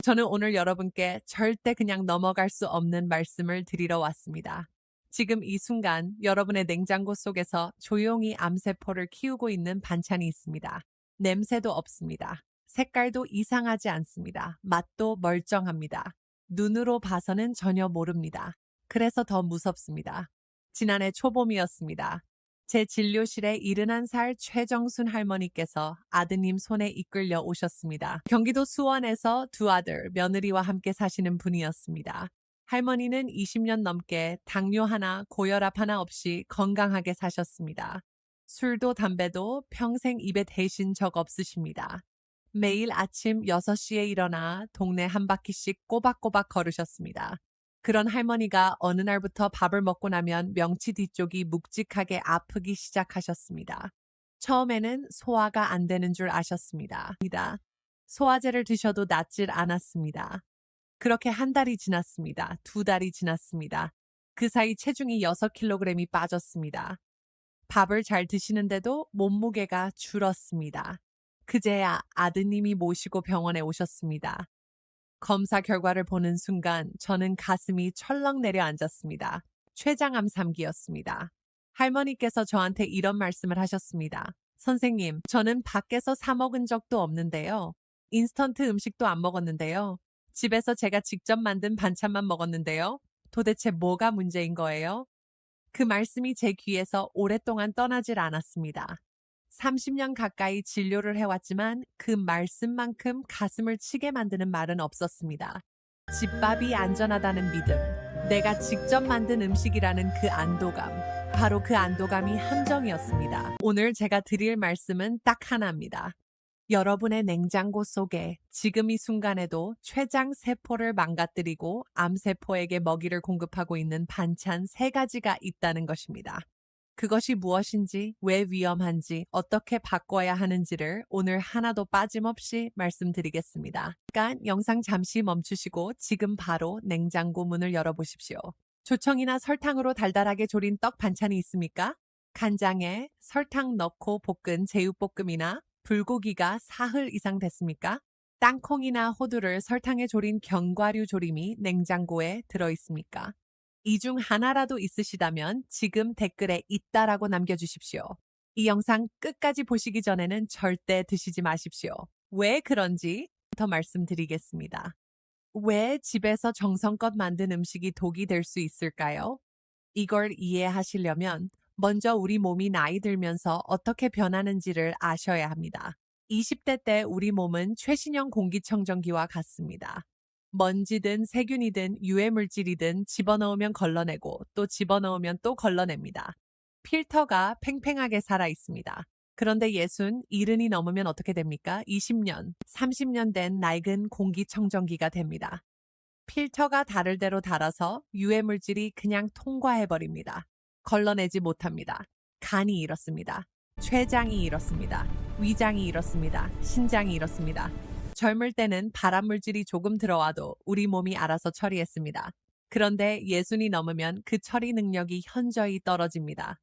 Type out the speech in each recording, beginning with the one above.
저는 오늘 여러분께 절대 그냥 넘어갈 수 없는 말씀을 드리러 왔습니다. 지금 이 순간 여러분의 냉장고 속에서 조용히 암세포를 키우고 있는 반찬이 있습니다. 냄새도 없습니다. 색깔도 이상하지 않습니다. 맛도 멀쩡합니다. 눈으로 봐서는 전혀 모릅니다. 그래서 더 무섭습니다. 지난해 초봄이었습니다. 제 진료실에 71살 최정순 할머니께서 아드님 손에 이끌려 오셨습니다. 경기도 수원에서 두 아들, 며느리와 함께 사시는 분이었습니다. 할머니는 20년 넘게 당뇨 하나, 고혈압 하나 없이 건강하게 사셨습니다. 술도 담배도 평생 입에 대신 적 없으십니다. 매일 아침 6시에 일어나 동네 한 바퀴씩 꼬박꼬박 걸으셨습니다. 그런 할머니가 어느 날부터 밥을 먹고 나면 명치 뒤쪽이 묵직하게 아프기 시작하셨습니다. 처음에는 소화가 안 되는 줄 아셨습니다. 소화제를 드셔도 낫질 않았습니다. 그렇게 한 달이 지났습니다. 두 달이 지났습니다. 그 사이 체중이 6kg이 빠졌습니다. 밥을 잘 드시는데도 몸무게가 줄었습니다. 그제야 아드님이 모시고 병원에 오셨습니다. 검사 결과를 보는 순간 저는 가슴이 철렁 내려앉았습니다. 췌장암 3기였습니다. 할머니께서 저한테 이런 말씀을 하셨습니다. 선생님, 저는 밖에서 사 먹은 적도 없는데요. 인스턴트 음식도 안 먹었는데요. 집에서 제가 직접 만든 반찬만 먹었는데요. 도대체 뭐가 문제인 거예요? 그 말씀이 제 귀에서 오랫동안 떠나질 않았습니다. 30년 가까이 진료를 해왔지만 그 말씀만큼 가슴을 치게 만드는 말은 없었습니다. 집밥이 안전하다는 믿음, 내가 직접 만든 음식이라는 그 안도감, 바로 그 안도감이 함정이었습니다. 오늘 제가 드릴 말씀은 딱 하나입니다. 여러분의 냉장고 속에 지금 이 순간에도 췌장 세포를 망가뜨리고 암세포에게 먹이를 공급하고 있는 반찬 3가지가 있다는 것입니다. 그것이 무엇인지, 왜 위험한지, 어떻게 바꿔야 하는지를 오늘 하나도 빠짐없이 말씀드리겠습니다. 잠깐 영상 잠시 멈추시고 지금 바로 냉장고 문을 열어보십시오. 조청이나 설탕으로 달달하게 졸인 떡 반찬이 있습니까? 간장에 설탕 넣고 볶은 제육볶음이나 불고기가 사흘 이상 됐습니까? 땅콩이나 호두를 설탕에 졸인 견과류 조림이 냉장고에 들어 있습니까? 이 중 하나라도 있으시다면 지금 댓글에 있다라고 남겨주십시오. 이 영상 끝까지 보시기 전에는 절대 드시지 마십시오. 왜 그런지 더 말씀드리겠습니다. 왜 집에서 정성껏 만든 음식이 독이 될 수 있을까요? 이걸 이해하시려면 먼저 우리 몸이 나이 들면서 어떻게 변하는지를 아셔야 합니다. 20대 때 우리 몸은 최신형 공기청정기와 같습니다. 먼지든 세균이든 유해물질이든 집어넣으면 걸러내고 또 집어넣으면 또 걸러냅니다. 필터가 팽팽하게 살아 있습니다. 그런데 60, 70이 넘으면 어떻게 됩니까? 20년, 30년 된 낡은 공기청정기가 됩니다. 필터가 닳을 대로 닳아서 유해물질이 그냥 통과해버립니다. 걸러내지 못합니다. 간이 이렇습니다. 췌장이 이렇습니다. 위장이 이렇습니다. 신장이 이렇습니다. 젊을 때는 발암물질이 조금 들어와도 우리 몸이 알아서 처리했습니다. 그런데 60이 넘으면 그 처리 능력이 현저히 떨어집니다.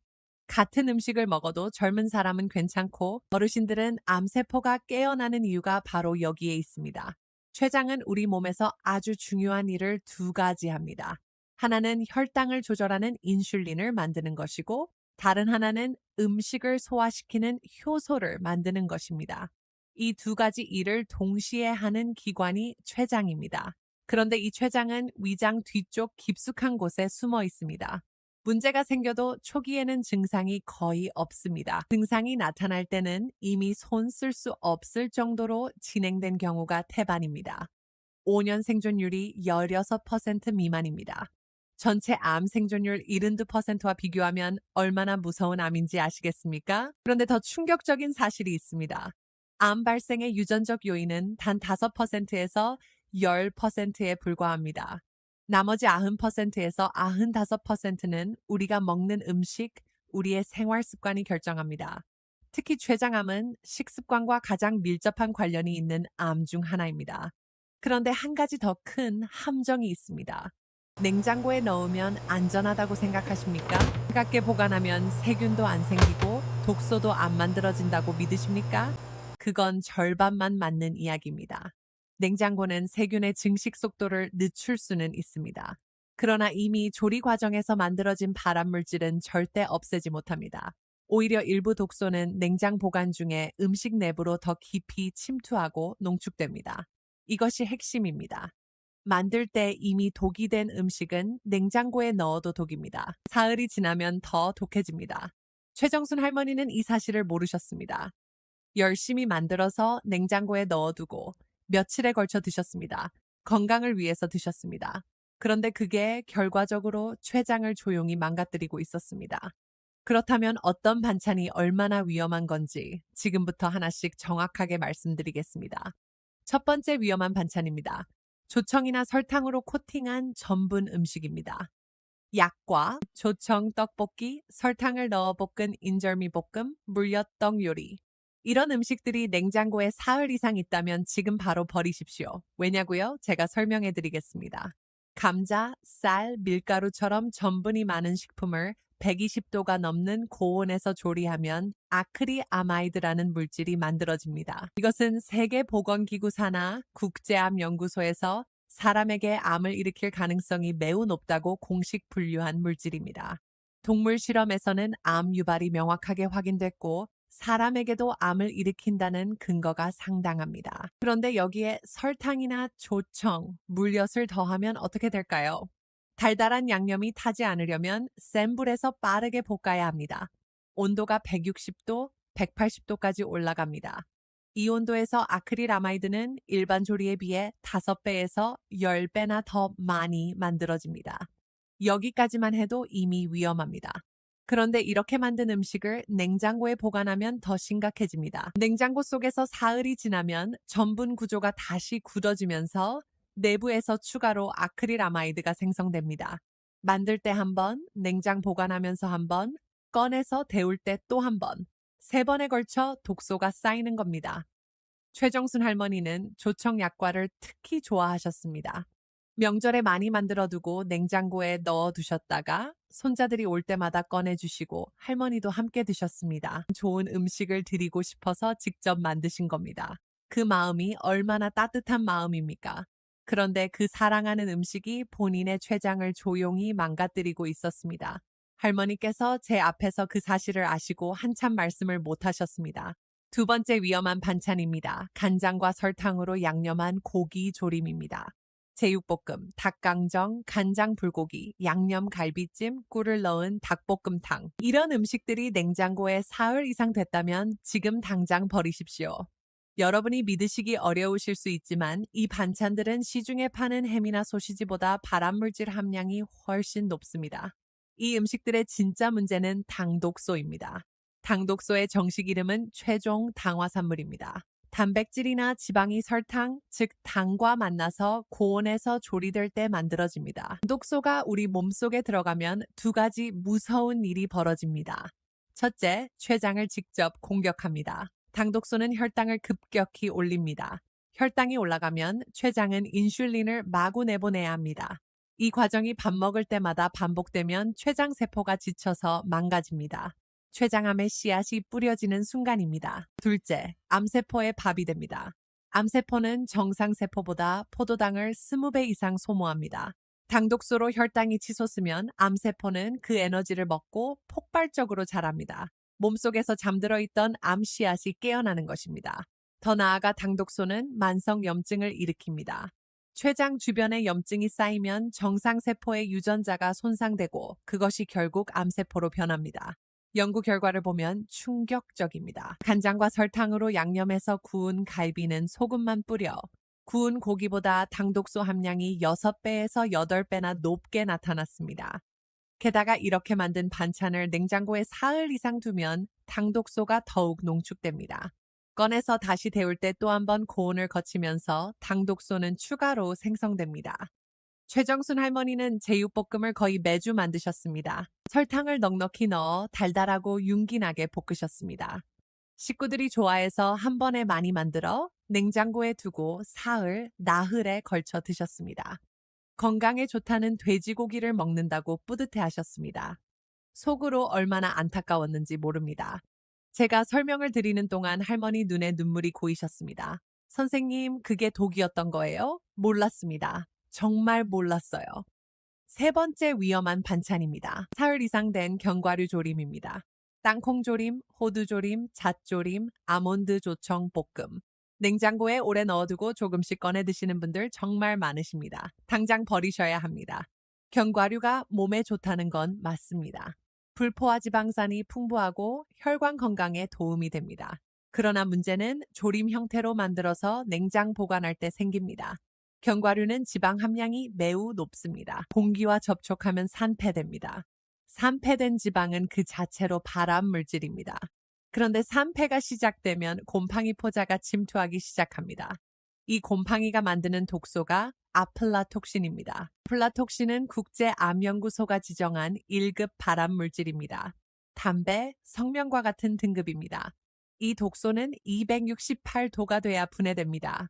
같은 음식을 먹어도 젊은 사람은 괜찮고 어르신들은 암세포가 깨어나는 이유가 바로 여기에 있습니다. 췌장은 우리 몸에서 아주 중요한 일을 2가지 합니다. 하나는 혈당을 조절하는 인슐린을 만드는 것이고 다른 하나는 음식을 소화시키는 효소를 만드는 것입니다. 이 2가지 일을 동시에 하는 기관이 췌장입니다. 그런데 이 췌장은 위장 뒤쪽 깊숙한 곳에 숨어 있습니다. 문제가 생겨도 초기에는 증상이 거의 없습니다. 증상이 나타날 때는 이미 손 쓸 수 없을 정도로 진행된 경우가 태반입니다. 5년 생존율이 16% 미만입니다. 전체 암 생존율 72%와 비교하면 얼마나 무서운 암인지 아시겠습니까? 그런데 더 충격적인 사실이 있습니다. 암 발생의 유전적 요인은 단 5%에서 10%에 불과합니다. 나머지 90%에서 95%는 우리가 먹는 음식, 우리의 생활 습관이 결정합니다. 특히 췌장암은 식습관과 가장 밀접한 관련이 있는 암 중 하나입니다. 그런데 한 가지 더 큰 함정이 있습니다. 냉장고에 넣으면 안전하다고 생각하십니까? 차갑게 보관하면 세균도 안 생기고 독소도 안 만들어진다고 믿으십니까? 그건 절반만 맞는 이야기입니다. 냉장고는 세균의 증식 속도를 늦출 수는 있습니다. 그러나 이미 조리 과정에서 만들어진 발암물질은 절대 없애지 못합니다. 오히려 일부 독소는 냉장 보관 중에 음식 내부로 더 깊이 침투하고 농축됩니다. 이것이 핵심입니다. 만들 때 이미 독이 된 음식은 냉장고에 넣어도 독입니다. 사흘이 지나면 더 독해집니다. 최정순 할머니는 이 사실을 모르셨습니다. 열심히 만들어서 냉장고에 넣어두고 며칠에 걸쳐 드셨습니다. 건강을 위해서 드셨습니다. 그런데 그게 결과적으로 췌장을 조용히 망가뜨리고 있었습니다. 그렇다면 어떤 반찬이 얼마나 위험한 건지 지금부터 하나씩 정확하게 말씀드리겠습니다. 첫 번째 위험한 반찬입니다. 조청이나 설탕으로 코팅한 전분 음식입니다. 약과, 조청 떡볶이, 설탕을 넣어 볶은 인절미 볶음, 물엿떡 요리. 이런 음식들이 냉장고에 사흘 이상 있다면 지금 바로 버리십시오. 왜냐고요? 제가 설명해 드리겠습니다. 감자, 쌀, 밀가루처럼 전분이 많은 식품을 120도가 넘는 고온에서 조리하면 아크릴아마이드라는 물질이 만들어집니다. 이것은 세계보건기구 산하 국제암연구소에서 사람에게 암을 일으킬 가능성이 매우 높다고 공식 분류한 물질입니다. 동물 실험에서는 암 유발이 명확하게 확인됐고 사람에게도 암을 일으킨다는 근거가 상당합니다. 그런데 여기에 설탕이나 조청, 물엿을 더하면 어떻게 될까요? 달달한 양념이 타지 않으려면 센 불에서 빠르게 볶아야 합니다. 온도가 160도, 180도까지 올라갑니다. 이 온도에서 아크릴아마이드는 일반 조리에 비해 5배에서 10배나 더 많이 만들어집니다. 여기까지만 해도 이미 위험합니다. 그런데 이렇게 만든 음식을 냉장고에 보관하면 더 심각해집니다. 냉장고 속에서 사흘이 지나면 전분 구조가 다시 굳어지면서 내부에서 추가로 아크릴아마이드가 생성됩니다. 만들 때 한 번, 냉장 보관하면서 한 번, 꺼내서 데울 때 또 한 번, 3번에 걸쳐 독소가 쌓이는 겁니다. 최정순 할머니는 조청 약과를 특히 좋아하셨습니다. 명절에 많이 만들어 두고 냉장고에 넣어 두셨다가 손자들이 올 때마다 꺼내 주시고 할머니도 함께 드셨습니다. 좋은 음식을 드리고 싶어서 직접 만드신 겁니다. 그 마음이 얼마나 따뜻한 마음입니까? 그런데 그 사랑하는 음식이 본인의 췌장을 조용히 망가뜨리고 있었습니다. 할머니께서 제 앞에서 그 사실을 아시고 한참 말씀을 못 하셨습니다. 두 번째 위험한 반찬입니다. 간장과 설탕으로 양념한 고기 조림입니다. 제육볶음, 닭강정, 간장 불고기, 양념 갈비찜, 꿀을 넣은 닭볶음탕. 이런 음식들이 냉장고에 사흘 이상 됐다면 지금 당장 버리십시오. 여러분이 믿으시기 어려우실 수 있지만 이 반찬들은 시중에 파는 햄이나 소시지보다 발암물질 함량이 훨씬 높습니다. 이 음식들의 진짜 문제는 당독소입니다. 당독소의 정식 이름은 최종 당화산물입니다. 단백질이나 지방이 설탕, 즉 당과 만나서 고온에서 조리될 때 만들어집니다. 독소가 우리 몸속에 들어가면 두 가지 무서운 일이 벌어집니다. 첫째, 췌장을 직접 공격합니다. 당독소는 혈당을 급격히 올립니다. 혈당이 올라가면 췌장은 인슐린을 마구 내보내야 합니다. 이 과정이 밥 먹을 때마다 반복되면 췌장 세포가 지쳐서 망가집니다. 췌장암의 씨앗이 뿌려지는 순간입니다. 둘째, 암세포의 밥이 됩니다. 암세포는 정상세포보다 포도당을 20배 이상 소모합니다. 당독소로 혈당이 치솟으면 암세포는 그 에너지를 먹고 폭발적으로 자랍니다. 몸속에서 잠들어 있던 암 씨앗이 깨어나는 것입니다. 더 나아가 당독소는 만성 염증을 일으킵니다. 췌장 주변에 염증이 쌓이면 정상세포의 유전자가 손상되고 그것이 결국 암세포로 변합니다. 연구 결과를 보면 충격적입니다. 간장과 설탕으로 양념해서 구운 갈비는 소금만 뿌려 구운 고기보다 당독소 함량이 6배에서 8배나 높게 나타났습니다. 게다가 이렇게 만든 반찬을 냉장고에 사흘 이상 두면 당독소가 더욱 농축됩니다. 꺼내서 다시 데울 때 또 한 번 고온을 거치면서 당독소는 추가로 생성됩니다. 최정순 할머니는 제육볶음을 거의 매주 만드셨습니다. 설탕을 넉넉히 넣어 달달하고 윤기나게 볶으셨습니다. 식구들이 좋아해서 한 번에 많이 만들어 냉장고에 두고 사흘, 나흘에 걸쳐 드셨습니다. 건강에 좋다는 돼지고기를 먹는다고 뿌듯해 하셨습니다. 속으로 얼마나 안타까웠는지 모릅니다. 제가 설명을 드리는 동안 할머니 눈에 눈물이 고이셨습니다. 선생님, 그게 독이었던 거예요? 몰랐습니다. 정말 몰랐어요. 세 번째 위험한 반찬입니다. 사흘 이상 된 견과류 조림입니다. 땅콩 조림, 호두 조림, 잣 조림, 아몬드 조청 볶음. 냉장고에 오래 넣어두고 조금씩 꺼내 드시는 분들 정말 많으십니다. 당장 버리셔야 합니다. 견과류가 몸에 좋다는 건 맞습니다. 불포화 지방산이 풍부하고 혈관 건강에 도움이 됩니다. 그러나 문제는 조림 형태로 만들어서 냉장 보관할 때 생깁니다. 견과류는 지방 함량이 매우 높습니다. 공기와 접촉하면 산패됩니다. 산패된 지방은 그 자체로 발암 물질입니다. 그런데 산패가 시작되면 곰팡이 포자가 침투하기 시작합니다. 이 곰팡이가 만드는 독소가 아플라톡신입니다. 아플라톡신은 국제암연구소가 지정한 1급 발암 물질입니다. 담배, 성명과 같은 등급입니다. 이 독소는 268도가 돼야 분해됩니다.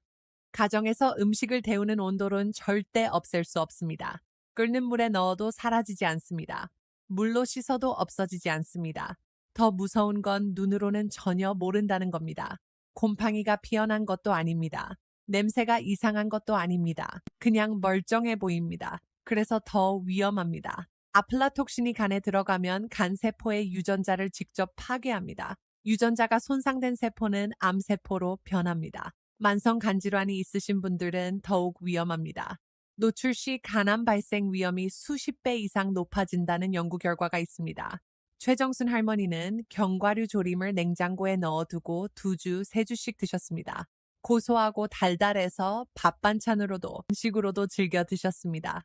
가정에서 음식을 데우는 온도는 절대 없앨 수 없습니다. 끓는 물에 넣어도 사라지지 않습니다. 물로 씻어도 없어지지 않습니다. 더 무서운 건 눈으로는 전혀 모른다는 겁니다. 곰팡이가 피어난 것도 아닙니다. 냄새가 이상한 것도 아닙니다. 그냥 멀쩡해 보입니다. 그래서 더 위험합니다. 아플라톡신이 간에 들어가면 간 세포의 유전자를 직접 파괴합니다. 유전자가 손상된 세포는 암세포로 변합니다. 만성 간질환이 있으신 분들은 더욱 위험합니다. 노출 시 간암 발생 위험이 수십 배 이상 높아진다는 연구 결과가 있습니다. 최정순 할머니는 견과류 조림을 냉장고에 넣어두고 2주, 3주씩 드셨습니다. 고소하고 달달해서 밥 반찬으로도 음식으로도 즐겨 드셨습니다.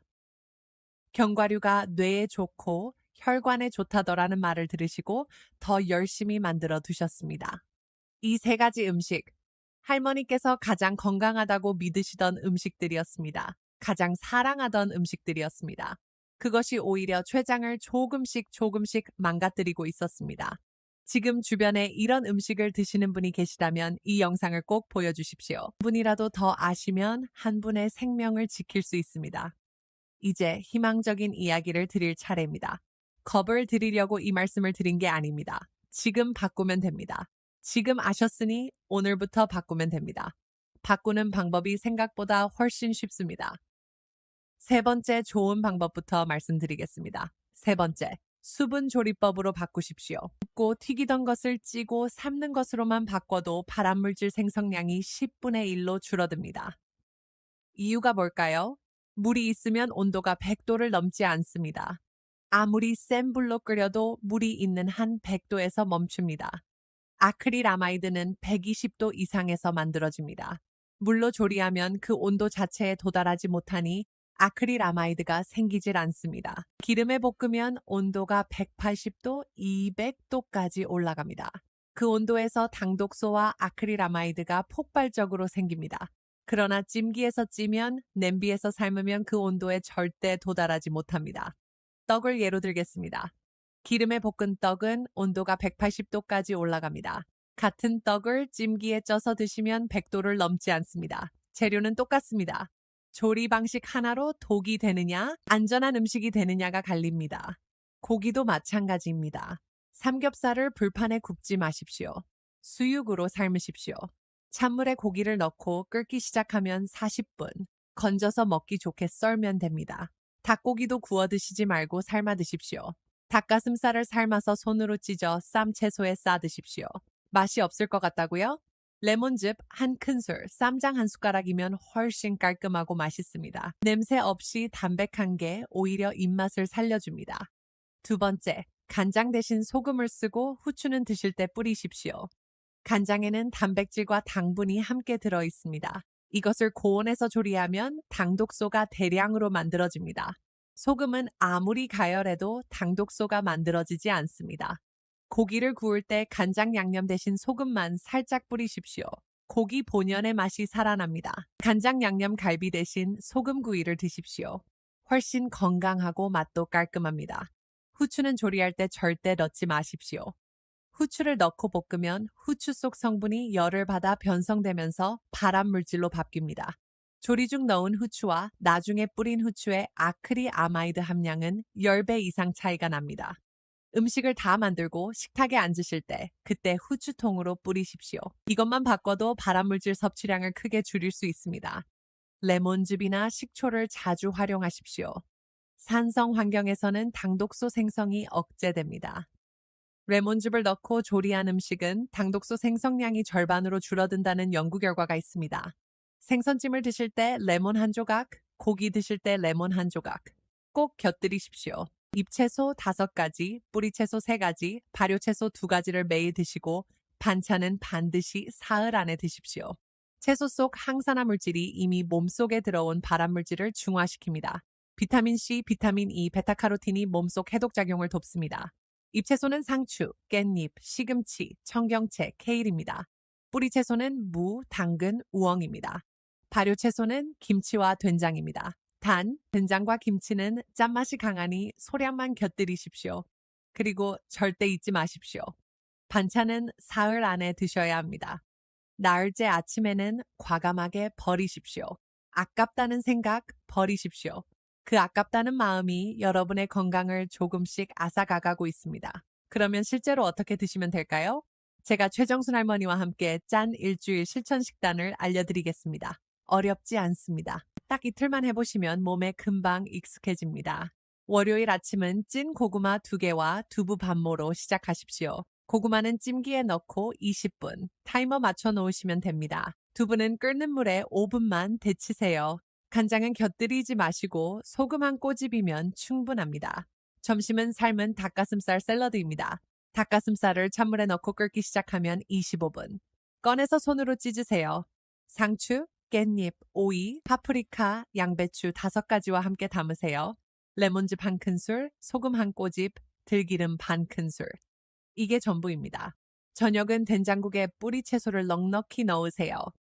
견과류가 뇌에 좋고 혈관에 좋다더라는 말을 들으시고 더 열심히 만들어 두셨습니다. 이 세 가지 음식, 할머니께서 가장 건강하다고 믿으시던 음식들이었습니다. 가장 사랑하던 음식들이었습니다. 그것이 오히려 췌장을 조금씩 망가뜨리고 있었습니다. 지금 주변에 이런 음식을 드시는 분이 계시다면 이 영상을 꼭 보여주십시오. 한 분이라도 더 아시면 한 분의 생명을 지킬 수 있습니다. 이제 희망적인 이야기를 드릴 차례입니다. 겁을 드리려고 이 말씀을 드린 게 아닙니다. 지금 바꾸면 됩니다. 지금 아셨으니 오늘부터 바꾸면 됩니다. 바꾸는 방법이 생각보다 훨씬 쉽습니다. 세 번째 좋은 방법부터 말씀드리겠습니다. 세 번째, 수분 조리법으로 바꾸십시오. 굽고 튀기던 것을 찌고 삶는 것으로만 바꿔도 발암물질 생성량이 10분의 1로 줄어듭니다. 이유가 뭘까요? 물이 있으면 온도가 100도를 넘지 않습니다. 아무리 센 불로 끓여도 물이 있는 한 100도에서 멈춥니다. 아크릴아마이드는 120도 이상에서 만들어집니다. 물로 조리하면 그 온도 자체에 도달하지 못하니 아크릴아마이드가 생기질 않습니다. 기름에 볶으면 온도가 180도, 200도까지 올라갑니다. 그 온도에서 당독소와 아크릴아마이드가 폭발적으로 생깁니다. 그러나 찜기에서 찌면, 냄비에서 삶으면 그 온도에 절대 도달하지 못합니다. 떡을 예로 들겠습니다. 기름에 볶은 떡은 온도가 180도까지 올라갑니다. 같은 떡을 찜기에 쪄서 드시면 100도를 넘지 않습니다. 재료는 똑같습니다. 조리 방식 하나로 독이 되느냐, 안전한 음식이 되느냐가 갈립니다. 고기도 마찬가지입니다. 삼겹살을 불판에 굽지 마십시오. 수육으로 삶으십시오. 찬물에 고기를 넣고 끓기 시작하면 40분, 건져서 먹기 좋게 썰면 됩니다. 닭고기도 구워 드시지 말고 삶아 드십시오. 닭가슴살을 삶아서 손으로 찢어 쌈채소에 싸 드십시오. 맛이 없을 것 같다고요? 레몬즙 한 큰술, 쌈장 한 숟가락이면 훨씬 깔끔하고 맛있습니다. 냄새 없이 담백한 게 오히려 입맛을 살려줍니다. 두 번째, 간장 대신 소금을 쓰고 후추는 드실 때 뿌리십시오. 간장에는 단백질과 당분이 함께 들어 있습니다. 이것을 고온에서 조리하면 당독소가 대량으로 만들어집니다. 소금은 아무리 가열해도 당독소가 만들어지지 않습니다. 고기를 구울 때 간장 양념 대신 소금만 살짝 뿌리십시오. 고기 본연의 맛이 살아납니다. 간장 양념 갈비 대신 소금 구이를 드십시오. 훨씬 건강하고 맛도 깔끔합니다. 후추는 조리할 때 절대 넣지 마십시오. 후추를 넣고 볶으면 후추 속 성분이 열을 받아 변성되면서 발암 물질로 바뀝니다. 조리 중 넣은 후추와 나중에 뿌린 후추의 아크릴아마이드 함량은 10배 이상 차이가 납니다. 음식을 다 만들고 식탁에 앉으실 때 그때 후추통으로 뿌리십시오. 이것만 바꿔도 발암물질 섭취량을 크게 줄일 수 있습니다. 레몬즙이나 식초를 자주 활용하십시오. 산성 환경에서는 당독소 생성이 억제됩니다. 레몬즙을 넣고 조리한 음식은 당독소 생성량이 절반으로 줄어든다는 연구 결과가 있습니다. 생선찜을 드실 때 레몬 한 조각, 고기 드실 때 레몬 한 조각 꼭 곁들이십시오. 잎채소 5가지, 뿌리채소 3가지, 발효채소 2가지를 매일 드시고 반찬은 반드시 사흘 안에 드십시오. 채소 속 항산화 물질이 이미 몸속에 들어온 발암물질을 중화시킵니다. 비타민 C, 비타민 E, 베타카로틴이 몸속 해독작용을 돕습니다. 잎채소는 상추, 깻잎, 시금치, 청경채, 케일입니다. 뿌리채소는 무, 당근, 우엉입니다. 발효채소는 김치와 된장입니다. 단, 된장과 김치는 짠맛이 강하니 소량만 곁들이십시오. 그리고 절대 잊지 마십시오. 반찬은 사흘 안에 드셔야 합니다. 나흘째 아침에는 과감하게 버리십시오. 아깝다는 생각 버리십시오. 그 아깝다는 마음이 여러분의 건강을 조금씩 앗아가고 있습니다. 그러면 실제로 어떻게 드시면 될까요? 제가 최정순 할머니와 함께 짠 일주일 실천 식단을 알려드리겠습니다. 어렵지 않습니다. 딱 이틀만 해보시면 몸에 금방 익숙해집니다. 월요일 아침은 찐 고구마 2개와 두부 반모로 시작하십시오. 고구마는 찜기에 넣고 20분, 타이머 맞춰 놓으시면 됩니다. 두부는 끓는 물에 5분만 데치세요. 간장은 곁들이지 마시고 소금 한 꼬집이면 충분합니다. 점심은 삶은 닭가슴살 샐러드입니다. 닭가슴살을 찬물에 넣고 끓기 시작하면 25분. 꺼내서 손으로 찢으세요. 상추, 깻잎, 오이, 파프리카, 양배추 5가지와 함께 담으세요. 레몬즙 한 큰술, 소금 한 꼬집, 들기름 반 큰술. 이게 전부입니다. 저녁은 된장국에 뿌리 채소를 넉넉히 넣으세요.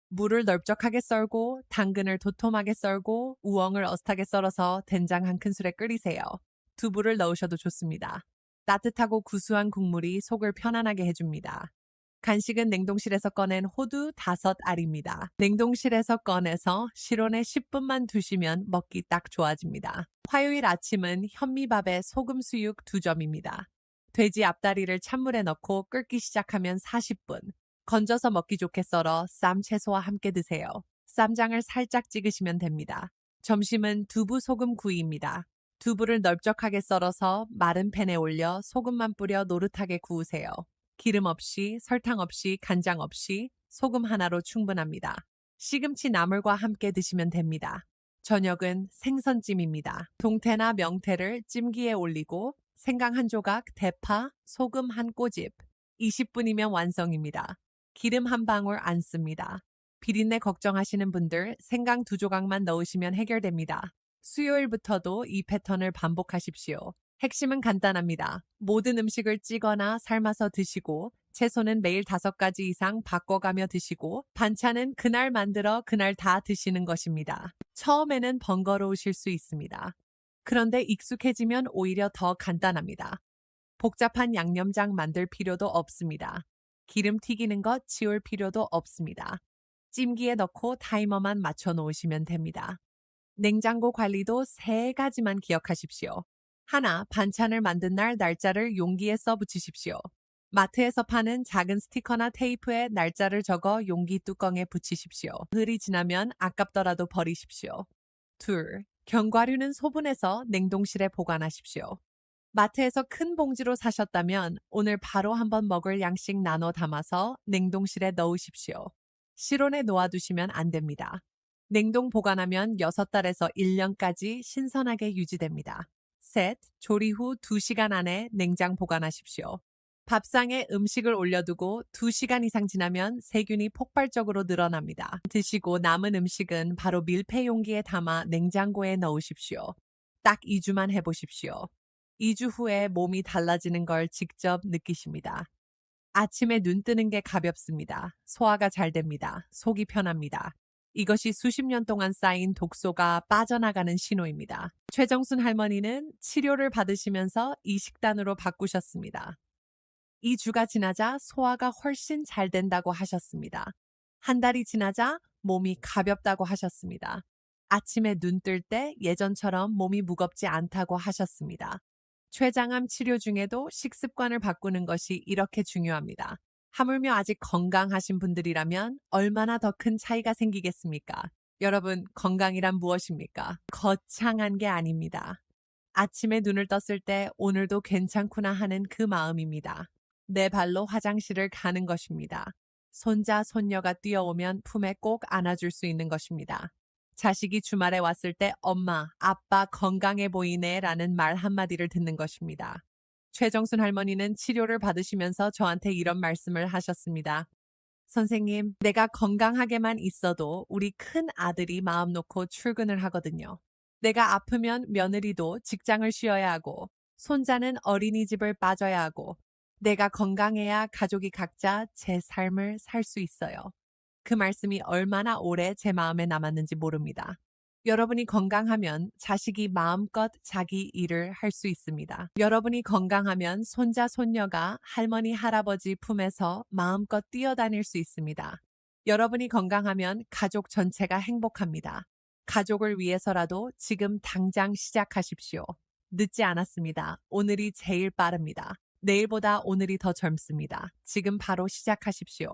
물을 넓적하게 썰고 당근을 도톰하게 썰고 우엉을 어슷하게 썰어서 된장 한 큰술에 끓이세요. 두부를 넣으셔도 좋습니다. 따뜻하고 구수한 국물이 속을 편안하게 해줍니다. 간식은 냉동실에서 꺼낸 호두 5알입니다. 냉동실에서 꺼내서 실온에 10분만 두시면 먹기 딱 좋아집니다. 화요일 아침은 현미밥에 소금 수육 2점입니다. 돼지 앞다리를 찬물에 넣고 끓기 시작하면 40분. 건져서 먹기 좋게 썰어 쌈 채소와 함께 드세요. 쌈장을 살짝 찍으시면 됩니다. 점심은 두부 소금 구이입니다. 두부를 넓적하게 썰어서 마른 팬에 올려 소금만 뿌려 노릇하게 구우세요. 기름 없이, 설탕 없이, 간장 없이 소금 하나로 충분합니다. 시금치 나물과 함께 드시면 됩니다. 저녁은 생선찜입니다. 동태나 명태를 찜기에 올리고 생강 한 조각, 대파, 소금 한 꼬집. 20분이면 완성입니다. 기름 한 방울 안 씁니다. 비린내 걱정하시는 분들 생강 2조각만 넣으시면 해결됩니다. 수요일부터도 이 패턴을 반복하십시오. 핵심은 간단합니다. 모든 음식을 찌거나 삶아서 드시고 채소는 매일 5가지 이상 바꿔가며 드시고 반찬은 그날 만들어 그날 다 드시는 것입니다. 처음에는 번거로우실 수 있습니다. 그런데 익숙해지면 오히려 더 간단합니다. 복잡한 양념장 만들 필요도 없습니다. 기름 튀기는 것 치울 필요도 없습니다. 찜기에 넣고 타이머만 맞춰 놓으시면 됩니다. 냉장고 관리도 3가지만 기억하십시오. 하나, 반찬을 만든 날 날짜를 용기에 써 붙이십시오. 마트에서 파는 작은 스티커나 테이프에 날짜를 적어 용기 뚜껑에 붙이십시오. 흘이 지나면 아깝더라도 버리십시오. 둘, 견과류는 소분해서 냉동실에 보관하십시오. 마트에서 큰 봉지로 사셨다면 오늘 바로 한번 먹을 양씩 나눠 담아서 냉동실에 넣으십시오. 실온에 놓아두시면 안 됩니다. 냉동 보관하면 6달에서 1년까지 신선하게 유지됩니다. 셋, 조리 후 2시간 안에 냉장 보관하십시오. 밥상에 음식을 올려두고 2시간 이상 지나면 세균이 폭발적으로 늘어납니다. 드시고 남은 음식은 바로 밀폐 용기에 담아 냉장고에 넣으십시오. 딱 2주만 해보십시오. 2주 후에 몸이 달라지는 걸 직접 느끼십니다. 아침에 눈 뜨는 게 가볍습니다. 소화가 잘 됩니다. 속이 편합니다. 이것이 수십 년 동안 쌓인 독소가 빠져나가는 신호입니다. 최정순 할머니는 치료를 받으시면서 이 식단으로 바꾸셨습니다. 2주가 지나자 소화가 훨씬 잘 된다고 하셨습니다. 한 달이 지나자 몸이 가볍다고 하셨습니다. 아침에 눈 뜰 때 예전처럼 몸이 무겁지 않다고 하셨습니다. 췌장암 치료 중에도 식습관을 바꾸는 것이 이렇게 중요합니다. 하물며 아직 건강하신 분들이라면 얼마나 더 큰 차이가 생기겠습니까? 여러분, 건강이란 무엇입니까? 거창한 게 아닙니다. 아침에 눈을 떴을 때 오늘도 괜찮구나 하는 그 마음입니다. 내 발로 화장실을 가는 것입니다. 손자, 손녀가 뛰어오면 품에 꼭 안아줄 수 있는 것입니다. 자식이 주말에 왔을 때 엄마, 아빠 건강해 보이네 라는 말 한마디를 듣는 것입니다. 최정순 할머니는 치료를 받으시면서 저한테 이런 말씀을 하셨습니다. 선생님, 내가 건강하게만 있어도 우리 큰 아들이 마음 놓고 출근을 하거든요. 내가 아프면 며느리도 직장을 쉬어야 하고, 손자는 어린이집을 빠져야 하고, 내가 건강해야 가족이 각자 제 삶을 살 수 있어요. 그 말씀이 얼마나 오래 제 마음에 남았는지 모릅니다. 여러분이 건강하면 자식이 마음껏 자기 일을 할 수 있습니다. 여러분이 건강하면 손자, 손녀가 할머니, 할아버지 품에서 마음껏 뛰어다닐 수 있습니다. 여러분이 건강하면 가족 전체가 행복합니다. 가족을 위해서라도 지금 당장 시작하십시오. 늦지 않았습니다. 오늘이 제일 빠릅니다. 내일보다 오늘이 더 젊습니다. 지금 바로 시작하십시오.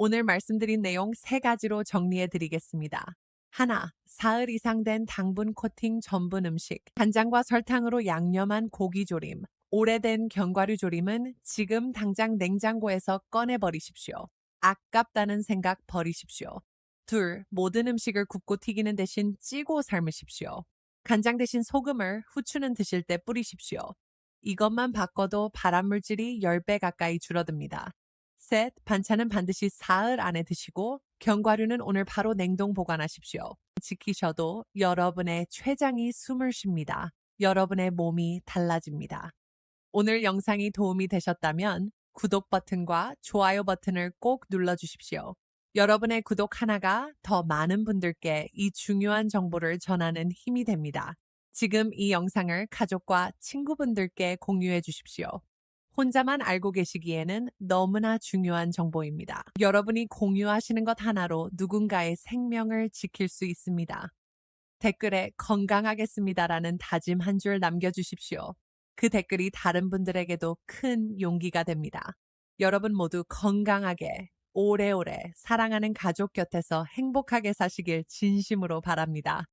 오늘 말씀드린 내용 3가지로 정리해 드리겠습니다. 하나, 사흘 이상 된 당분 코팅 전분 음식, 간장과 설탕으로 양념한 고기 조림, 오래된 견과류 조림은 지금 당장 냉장고에서 꺼내버리십시오. 아깝다는 생각 버리십시오. 둘, 모든 음식을 굽고 튀기는 대신 찌고 삶으십시오. 간장 대신 소금을 후추는 드실 때 뿌리십시오. 이것만 바꿔도 발암물질이 10배 가까이 줄어듭니다. 셋, 반찬은 반드시 사흘 안에 드시고 견과류는 오늘 바로 냉동 보관하십시오. 지키셔도 여러분의 췌장이 숨을 쉽니다. 여러분의 몸이 달라집니다. 오늘 영상이 도움이 되셨다면 구독 버튼과 좋아요 버튼을 꼭 눌러주십시오. 여러분의 구독 하나가 더 많은 분들께 이 중요한 정보를 전하는 힘이 됩니다. 지금 이 영상을 가족과 친구분들께 공유해 주십시오. 혼자만 알고 계시기에는 너무나 중요한 정보입니다. 여러분이 공유하시는 것 하나로 누군가의 생명을 지킬 수 있습니다. 댓글에 건강하겠습니다라는 다짐 한 줄 남겨주십시오. 그 댓글이 다른 분들에게도 큰 용기가 됩니다. 여러분 모두 건강하게 오래오래 사랑하는 가족 곁에서 행복하게 사시길 진심으로 바랍니다.